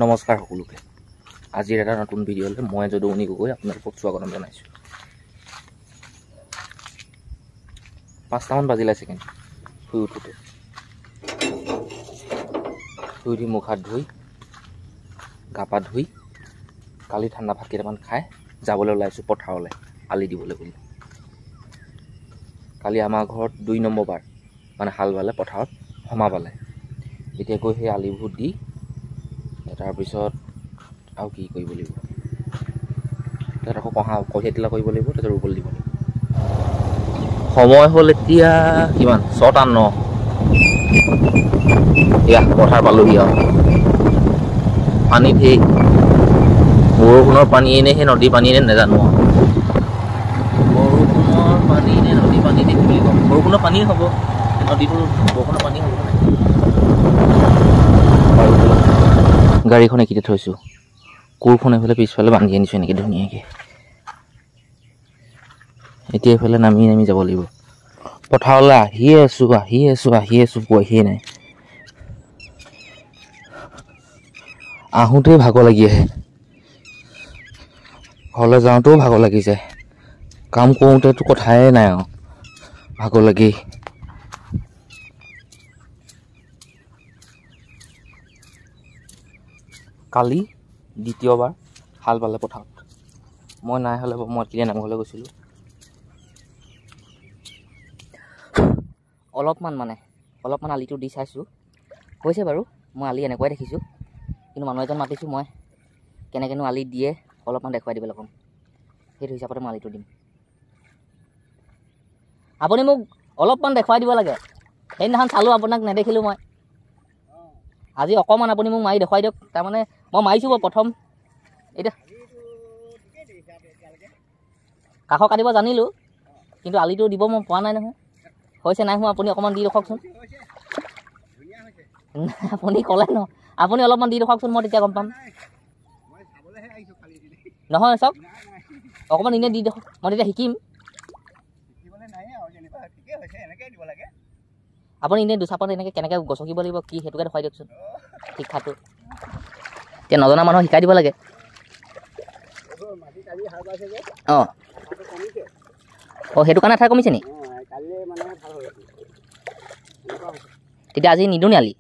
নমস্কাৰ সকলোকে। আজিৰ এটা নতুন ভিডিঅ'লৈ মই যদুমণি গগৈ আপোনালোকক স্বাগতম জনাইছোঁ। 5টামান বাজিলে ছেকেণ্ড শুই উঠোঁতে। শুই উঠি মুখ হাত ধুই গা পা ধুই কালি ঠাণ্ডা ভাত কেইটামান খাই যাবলৈ ওলাইছোঁ পথাৰলৈ আলি দিবলৈ বুলি। কালি আমাৰ ঘৰত 2 নম্বৰ বাৰ মানে হাল বালে পথাৰত সমাবালে। এতিয়া গৈ সেই আলিবোৰ দি তাৰপিছত আৰু কি কৰিব লাগিব, তাত আকৌ কঠীয়া তোলা কৰিব লাগিব, তাৰপিছত ৰুবলৈ দিব লাগিব। সময় হ'ল এতিয়া কিমান 6:09। এয়া পথাৰ পালোহি আৰু পানী ধেই, বৰষুণৰ পানী নে সেই নদীৰ পানী নে নাজানো আৰু। বৰষুণৰ পানী নে নদীৰ পানী নে বুলি ক'ম, বৰষুণৰ পানী হ'ব, নদীটো বৰষুণৰ পানী হ'ব নাই। গাড়ীখন এইখিনিতে থৈছোঁ, কোৰখন এইফালে পিছফালে বান্ধি আনিছোঁ এনেকৈ ধুনীয়াকৈ। এতিয়া এইফালে নামি যাব লাগিব পথাৰলৈ। আহিয়ে আছোঁ পোৱাহিয়ে নাই। আহোঁতেই ভাগৰ লাগি আহে, ঘৰলৈ যাওঁতেও ভাগৰ লাগি যায়। কাম কৰোঁতেতো কথাই নাই আৰু ভাগৰ লাগি। কালি দ্বিতীয়বাৰ হাল বালে পথাৰত। মই নাই হ'লে মই তেতিয়া নামঘৰলৈ গৈছিলোঁ। অলপমান আলিটো দি চাইছোঁ, হৈছে বাৰু। মই আলি এনেকুৱাই দেখিছোঁ, কিন্তু মানুহ এজন মাতিছোঁ মই, কেনেকৈনো আলি দিয়ে অলপমান দেখুৱাই দিবলৈ ক'ম। সেইটো হিচাপতে মই আলিটো দিম। আপুনি মোক অলপমান দেখুৱাই দিব লাগে। সেইদিনাখন চালোঁ, আপোনাক নেদেখিলোঁ মই। আজি অকণমান আপুনি মোক মাৰি দেখুৱাই দিয়ক। তাৰমানে মই মাৰিছোঁ বাৰু প্ৰথম, এতিয়া কাষৰ কাটিব জানিলোঁ, কিন্তু আলিটো দিব মই পৰা নাই নহয়। হৈছে নাই হোৱা, আপুনি অকণমান দি দেখুৱাওকচোন। আপুনি ক'লে ন, আপুনি অলপমান দি দেখুৱাওকচোন, মই তেতিয়া গম পাম। নহয় চাওক, অকণমান এনেই দি দেখুৱাওক, মই তেতিয়া শিকিম। আপুনি এনেই দুচাপত এনেকৈ কেনেকৈ গছকিব লাগিব কি সেইটোকে দেখুৱাই দিয়কচোন, শিক্ষাটো। এতিয়া নজনা মানুহক শিকাই দিব লাগে। অঁ সেইটো কাৰণে ঠাই কমিছে নি? তেতিয়া আজি নিদোঁ নি আলি?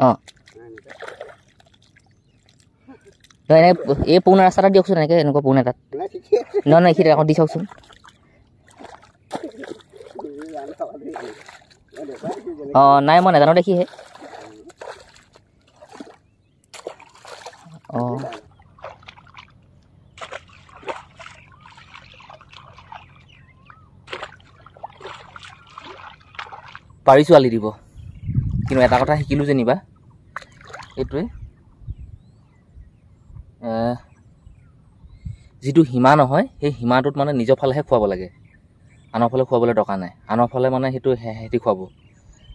অঁ এনে এই পুৰণা ৰাস্তা এটাত দিয়কচোন, এনেকুৱা পুৰণা এটাত। নহয় এইখিনি আকৌ দি চাওকচোন। অঁ নাই, মই নাজানো দেখিহে। অঁ পাৰিছোঁ আলি দিব, কিন্তু এটা কথা শিকিলোঁ যেনিবা, এইটোৱে যিটো সীমা নহয়, সেই সীমাটোত মানে নিজৰ ফালেহে খুৱাব লাগে, আনৰ ফালে খুৱাবলৈ দৰকাৰ নাই। আনৰ ফালে মানে সেইটো সিহঁতি খুৱাব,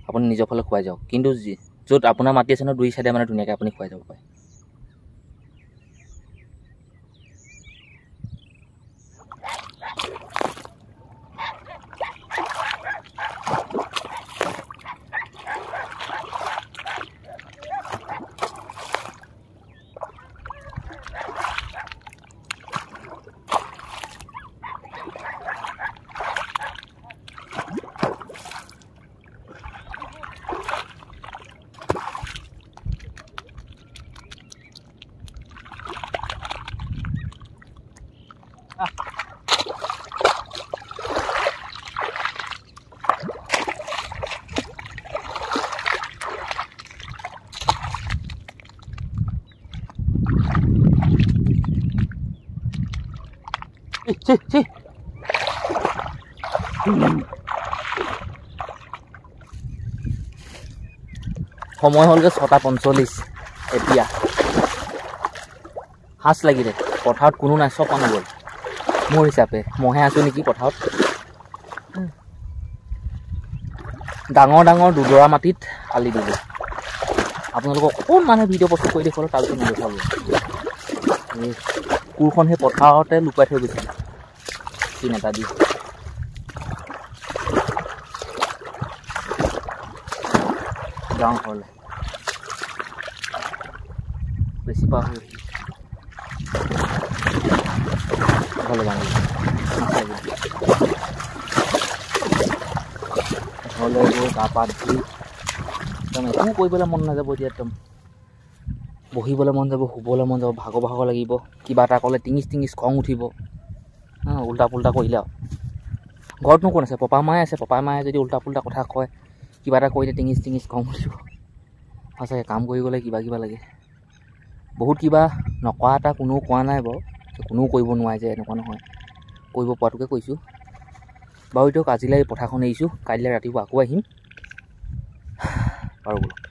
আপুনি নিজৰ ফালে খুৱাই যাওক। কিন্তু য'ত আপোনাৰ মাটি আছে ন, 2 চাইডে মানে ধুনীয়াকৈ আপুনি খুৱাই যাব পাৰে। সময় হ'লগৈ 6:45। এতিয়া সাঁচ লাগিলে, পথাৰত কোনো নাই, চব মানুহ গ'ল। মোৰ হিচাপে মইহে আছোঁ নেকি পথাৰত। ডাঙৰ দুডৰা মাটিত আলি দিলোঁ। আপোনালোকক অকণমান ভিডিঅ' প্ৰস্তুত কৰি দেখুৱালোঁ, তাৰপিছত নেদেখুৱাব। এই কোৰখন সেই পথাৰতে লুকুৱাই থৈ গৈছিলোঁ চিন এটা দি। যাওঁ ঘৰলৈ বেছি পাৰ হৈ ঘৰলৈ যাওঁ ঘৰলৈ গৈ গা পা ধুই একদম একো কৰিবলৈ মন নাযাব এতিয়া একদম বহিবলৈ মন যাব শুবলৈ মন যাব ভাগৰ ভাগৰ লাগিব কিবা এটা ক'লে টিঙিচ খং উঠিব উল্টা পুল্টা কৰিলে আৰু ঘৰতনো কোন আছে পপা মায়ে আছে পপা মায়ে যদি উল্টা পুল্টা কথা কয় কিবা এটা কৰিলে টিঙিচ খং উঠিব সঁচাকৈ কাম কৰি গ'লে কিবা লাগে বহুত কিবা নকৰা এটা কোনেও কোৱা নাই বাৰু কোনেও কৰিব নোৱাৰে যে এনেকুৱা নহয় কৰিব পৰাটোকে কৈছোঁ বাৰু দিয়ক আজিলৈ পথাৰখন এৰিছোঁ কাইলৈ ৰাতিপুৱা আকৌ আহিম বাৰু বোলো